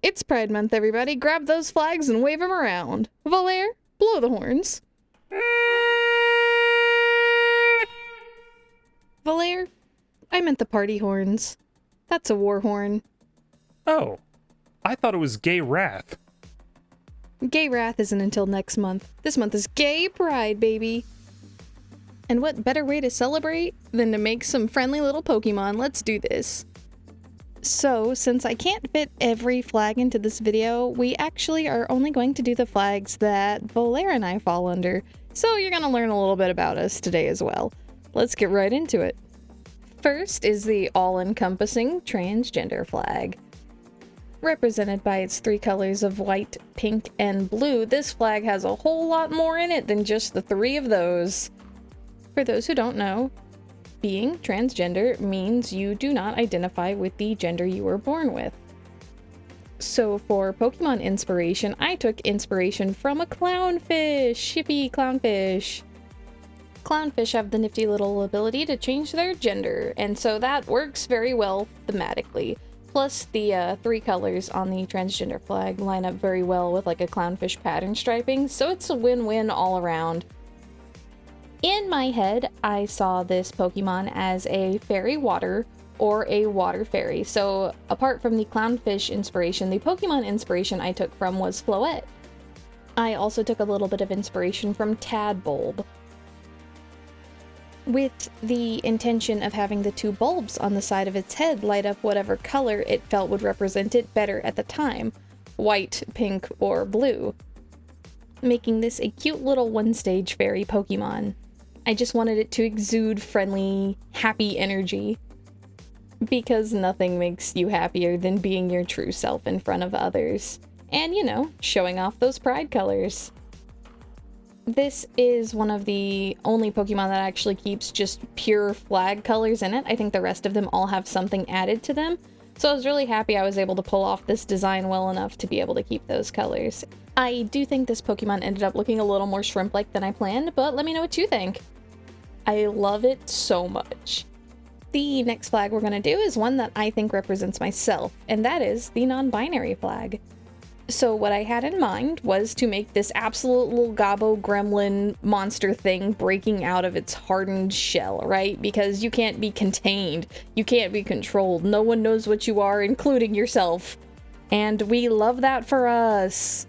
It's Pride Month, everybody. Grab those flags and wave them around. Volaire, blow the horns. Volaire, I meant the party horns. That's a war horn. Oh, I thought it was gay wrath. Gay wrath isn't until next month. This month is Gay Pride, baby. And what better way to celebrate than to make some friendly little Pokemon? Let's do this. So, since I can't fit every flag into this video, we actually are only going to do the flags that Volaire and I fall under. So you're gonna learn a little bit about us today as well. Let's get right into it. First is the all-encompassing transgender flag. Represented by its three colors of white, pink, and blue, this flag has a whole lot more in it than just the three of those. For those who don't know, being transgender means you do not identify with the gender you were born with. So for Pokemon inspiration, I took inspiration from a clownfish, shippy clownfish. Clownfish have the nifty little ability to change their gender, and so that works very well thematically. Plus, the three colors on the transgender flag line up very well with like a clownfish pattern striping, so it's a win-win all around. In my head, I saw this Pokemon as a fairy water or a water fairy. So apart from the clownfish inspiration, the Pokemon inspiration I took from was Floette. I also took a little bit of inspiration from Tadbulb, with the intention of having the two bulbs on the side of its head light up whatever color it felt would represent it better at the time, white, pink, or blue, making this a cute little one-stage fairy Pokemon. I just wanted it to exude friendly, happy energy, because nothing makes you happier than being your true self in front of others, and, you know, showing off those pride colors. This is one of the only Pokemon that actually keeps just pure flag colors in it. I think the rest of them all have something added to them, so I was really happy I was able to pull off this design well enough to be able to keep those colors. I do think this Pokemon ended up looking a little more shrimp-like than I planned, but let me know what you think. I love it so much. The next flag we're going to do is one that I think represents myself, and that is the non-binary flag. So what I had in mind was to make this absolute little gobbo gremlin monster thing breaking out of its hardened shell, right? Because you can't be contained, you can't be controlled, no one knows what you are, including yourself. And we love that for us.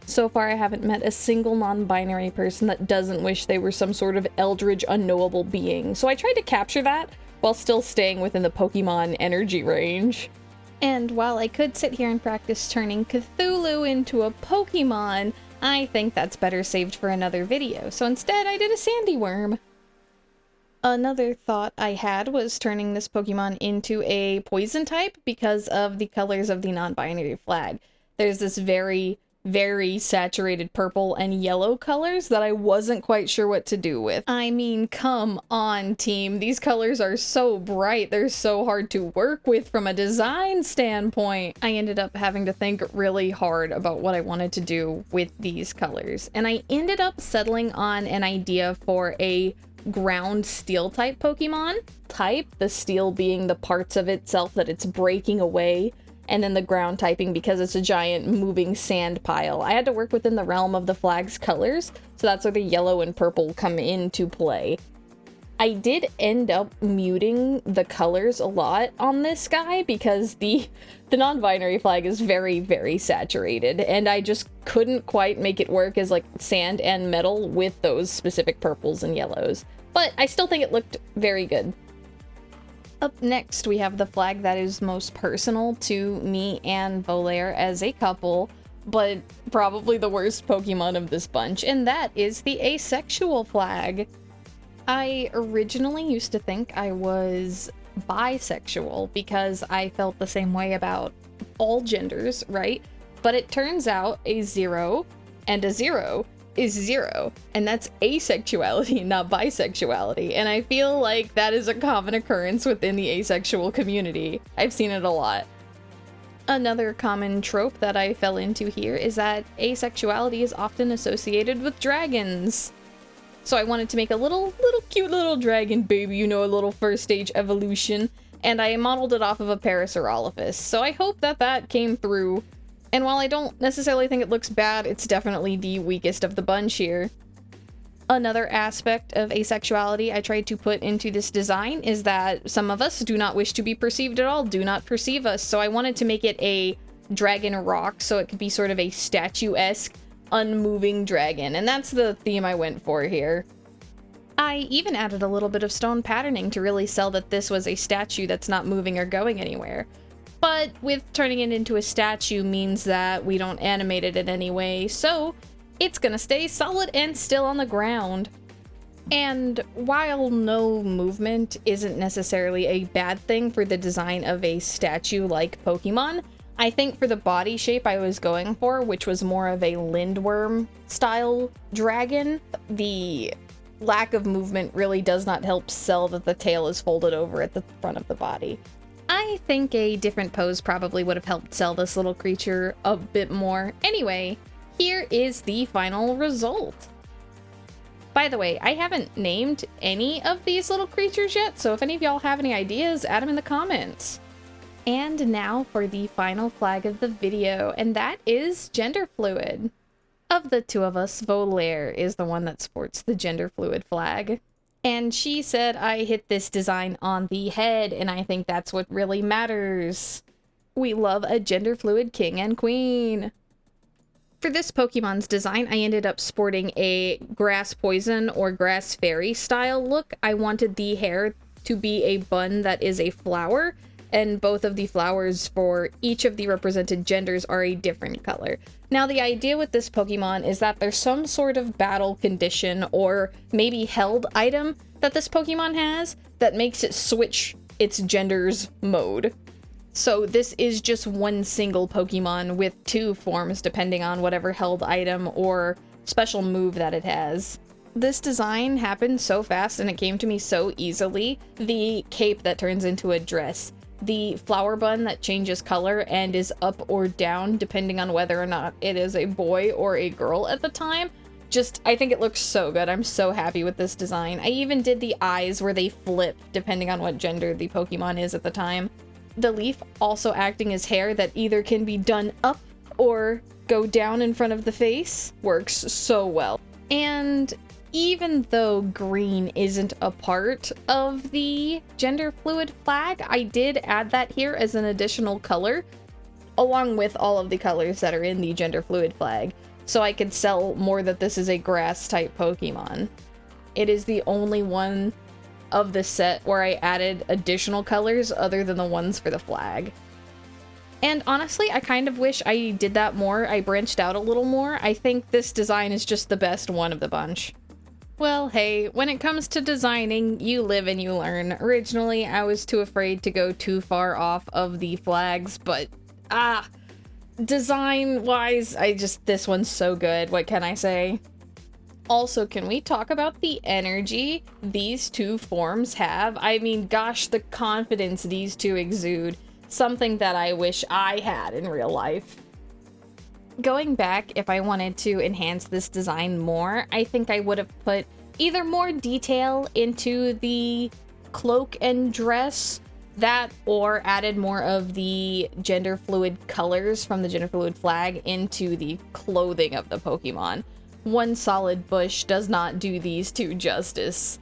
So far, I haven't met a single non-binary person that doesn't wish they were some sort of eldritch, unknowable being. So I tried to capture that while still staying within the Pokemon energy range. And while I could sit here and practice turning Cthulhu into a Pokemon, I think that's better saved for another video. So instead, I did a sandy worm. Another thought I had was turning this Pokemon into a poison type because of the colors of the non-binary flag. There's this very saturated purple and yellow colors that I wasn't quite sure what to do with. I mean, come on, team. These colors are so bright. They're so hard to work with from a design standpoint. I ended up having to think really hard about what I wanted to do with these colors. And I ended up settling on an idea for a ground steel type Pokemon. The steel being the parts of itself that it's breaking away, and then the ground typing because it's a giant moving sand pile. I had to work within the realm of the flag's colors, so that's where the yellow and purple come into play. I did end up muting the colors a lot on this guy because the non-binary flag is very saturated, and I just couldn't quite make it work as like sand and metal with those specific purples and yellows. But I still think it looked very good. Up next, we have the flag that is most personal to me and Volaire as a couple, but probably the worst Pokemon of this bunch, and that is the Asexual flag. I originally used to think I was bisexual because I felt the same way about all genders, right? But it turns out a 0 and a 0 is 0, and that's asexuality, not bisexuality, and I feel like that is a common occurrence within the asexual community. I've seen it a lot. Another common trope that I fell into here is that asexuality is often associated with dragons. So I wanted to make a little cute little dragon baby, you know, a little first stage evolution, and I modeled it off of a Parasaurolophus. So I hope that that came through And while I don't necessarily think it looks bad, it's definitely the weakest of the bunch here. Another aspect of asexuality I tried to put into this design is that some of us do not wish to be perceived at all, do not perceive us. So I wanted to make it a dragon rock, so it could be sort of a statue-esque, unmoving dragon. And that's the theme I went for here. I even added a little bit of stone patterning to really sell that this was a statue that's not moving or going anywhere. But with turning it into a statue means that we don't animate it in any way, so it's gonna stay solid and still on the ground. And while no movement isn't necessarily a bad thing for the design of a statue like Pokemon, I think for the body shape I was going for, which was more of a lindworm style dragon, the lack of movement really does not help sell that the tail is folded over at the front of the body. I think a different pose probably would have helped sell this little creature a bit more. Anyway, here is the final result. By the way, I haven't named any of these little creatures yet, so if any of y'all have any ideas, add them in the comments. And now for the final flag of the video, and that is Genderfluid. Of the two of us, Volaire is the one that sports the Genderfluid flag. And she said I hit this design on the head, and I think that's what really matters. We love a Genderfluid king and queen. For this Pokemon's design, I ended up sporting a grass poison or grass fairy style look. I wanted the hair to be a bun that is a flower, and both of the flowers for each of the represented genders are a different color. Now, the idea with this Pokemon is that there's some sort of battle condition or maybe held item that this Pokemon has that makes it switch its gender's mode. So this is just one single Pokemon with two forms depending on whatever held item or special move that it has. This design happened so fast and it came to me so easily. The cape that turns into a dress, the flower bun that changes color and is up or down depending on whether or not it is a boy or a girl at the time. I think it looks so good. I'm so happy with this design. I even did the eyes where they flip depending on what gender the Pokemon is at the time. The leaf also acting as hair that either can be done up or go down in front of the face works so well. And even though green isn't a part of the Genderfluid flag, I did add that here as an additional color, along with all of the colors that are in the Genderfluid flag, so I could sell more that this is a grass-type Pokemon. It is the only one of the set where I added additional colors other than the ones for the flag. And honestly, I kind of wish I did that more. I branched out a little more. I think this design is just the best one of the bunch. Well, hey, when it comes to designing, you live and you learn. Originally, I was too afraid to go too far off of the flags, but design-wise, this one's so good. What can I say? Also, can we talk about the energy these two forms have? I mean, gosh, the confidence these two exude. Something that I wish I had in real life. Going back, if I wanted to enhance this design more, I think I would have put either more detail into the cloak and dress, that, or added more of the Genderfluid colors from the Genderfluid flag into the clothing of the Pokemon. One solid bush does not do these two justice.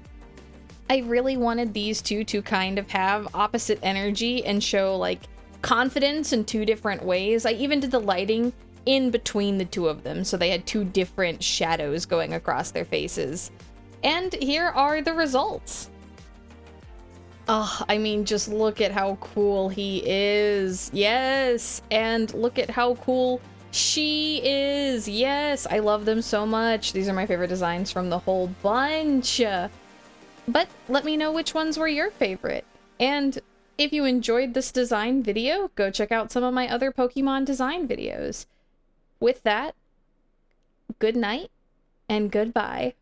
I really wanted these two to kind of have opposite energy and show, like, confidence in two different ways. I even did the lighting in between the two of them, so they had two different shadows going across their faces. And here are the results. Oh, I mean, just look at how cool he is. Yes, and look at how cool she is. Yes, I love them so much. These are my favorite designs from the whole bunch. But let me know which ones were your favorite. And if you enjoyed this design video, go check out some of my other Pokemon design videos. With that, good night and goodbye.